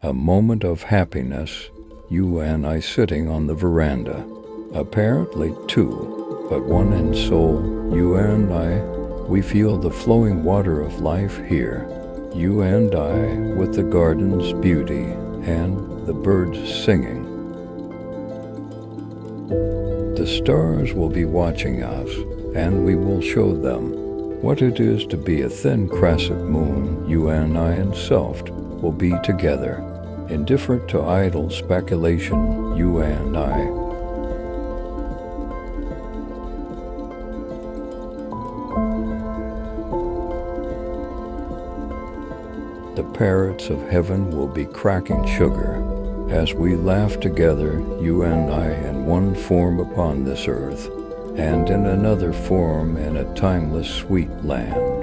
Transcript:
A moment of happiness, you and I sitting on the veranda. Apparently two, but one in soul, you and I. We feel the flowing water of life here. You and I, with the garden's beauty and the birds singing. The stars will be watching us, and we will show them what it is to be a thin crescent moon. You and I, unselfed, will be together, indifferent to idle speculation. You and I. The parrots of heaven will be cracking sugar as we laugh together, you and I, in one form upon this earth, and in another form in a timeless sweet land.